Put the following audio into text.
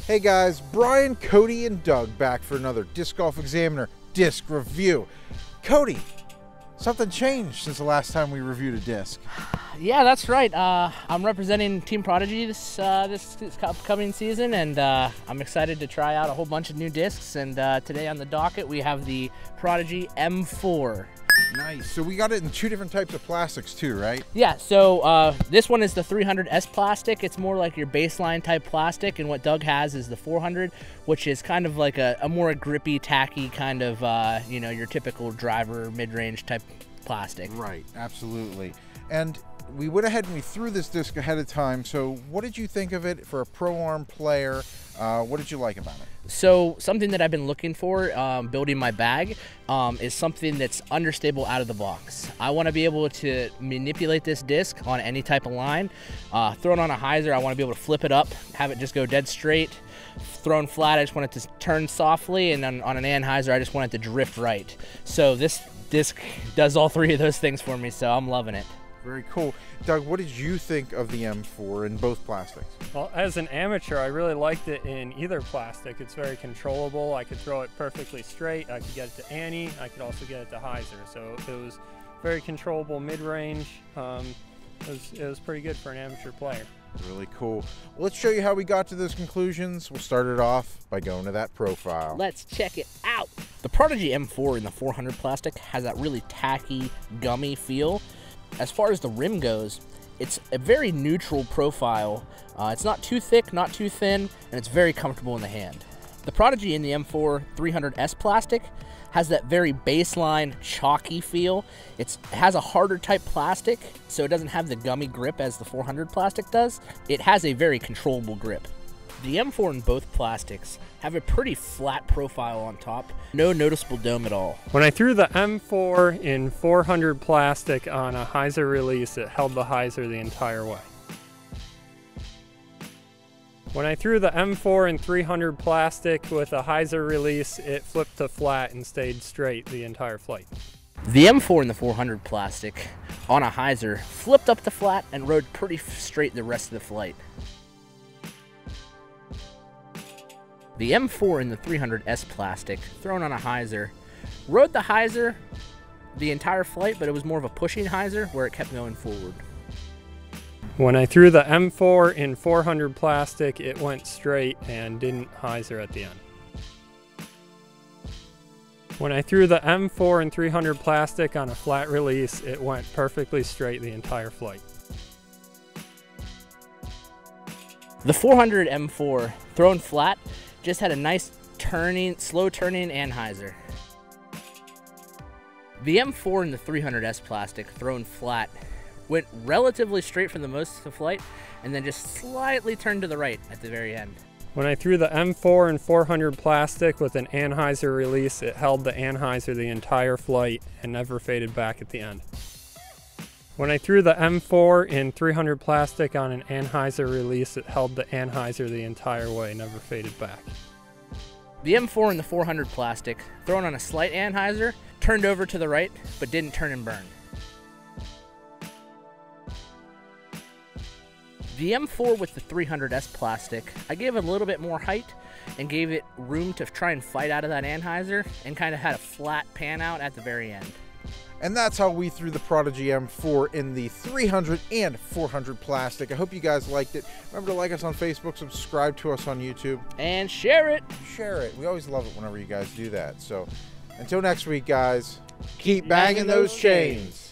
Hey guys, Brian, Cody, and Doug back for another Disc Golf Examiner disc review. Cody, something changed since the last time we reviewed a disc. Yeah, that's right. I'm representing Team Prodigy this upcoming season, and I'm excited to try out a whole bunch of new discs. And today on the docket, we have the Prodigy M4. Nice. So we got it in two different types of plastics too, right? Yeah, so this one is the 300S plastic. It's more like your baseline type plastic, and what Doug has is the 400, which is kind of like a more grippy, tacky kind of, you know, your typical driver mid-range type plastic. Right, absolutely. And we went ahead and we threw this disc ahead of time. So what did you think of it for a pro-arm player? What did you like about it? So something that I've been looking for building my bag is something that's understable out of the box. I want to be able to manipulate this disc on any type of line. Thrown on a hyzer, I want to be able to flip it up, have it just go dead straight. Thrown flat, I just want it to turn softly, and on an anhyzer, I just want it to drift right. So this disc does all three of those things for me, so I'm loving it. Very cool. Doug, what did you think of the M4 in both plastics? Well, as an amateur, I really liked it in either plastic. It's very controllable. I could throw it perfectly straight. I could get it to Annie. I could also get it to hyzer. So it was very controllable mid-range. It was pretty good for an amateur player. Really cool. Well, let's show you how we got to those conclusions. We'll start it off by going to that profile. Let's check it out. The Prodigy M4 in the 400 plastic has that really tacky, gummy feel. As far as the rim goes, it's a very neutral profile. It's not too thick, not too thin, and it's very comfortable in the hand. The Prodigy in the M4 300S plastic has that very baseline, chalky feel. It has a harder type plastic, so it doesn't have the gummy grip as the 400 plastic does. It has a very controllable grip. The M4 in both plastics have a pretty flat profile on top, no noticeable dome at all. When I threw the M4 in 400 plastic on a hyzer release, it held the hyzer the entire way. When I threw the M4 in 300 plastic with a hyzer release, it flipped to flat and stayed straight the entire flight. The M4 in the 400 plastic on a hyzer flipped up to flat and rode pretty straight the rest of the flight. The M4 in the 300S plastic, thrown on a hyzer, rode the hyzer the entire flight, but it was more of a pushing hyzer where it kept going forward. When I threw the M4 in 400 plastic, it went straight and didn't hyzer at the end. When I threw the M4 in 300 plastic on a flat release, it went perfectly straight the entire flight. The 400 M4, thrown flat, just had a nice turning, slow turning anhyzer. The M4 in the 300S plastic, thrown flat, went relatively straight for the most of the flight, and then just slightly turned to the right at the very end. When I threw the M4 in 400 plastic with an anhyzer release, it held the anhyzer the entire flight and never faded back at the end. When I threw the M4 in 300 plastic on an anhyzer release, it held the anhyzer the entire way, never faded back. The M4 in the 400 plastic, thrown on a slight anhyzer, turned over to the right, but didn't turn and burn. The M4 with the 300S plastic, I gave it a little bit more height and gave it room to try and fight out of that anhyzer, and kind of had a flat pan out at the very end. And that's how we threw the Prodigy M4 in the 300 and 400 plastic. I hope you guys liked it. Remember to like us on Facebook, subscribe to us on YouTube. And share it. Share it. We always love it whenever you guys do that. So until next week, guys, keep banging those chains.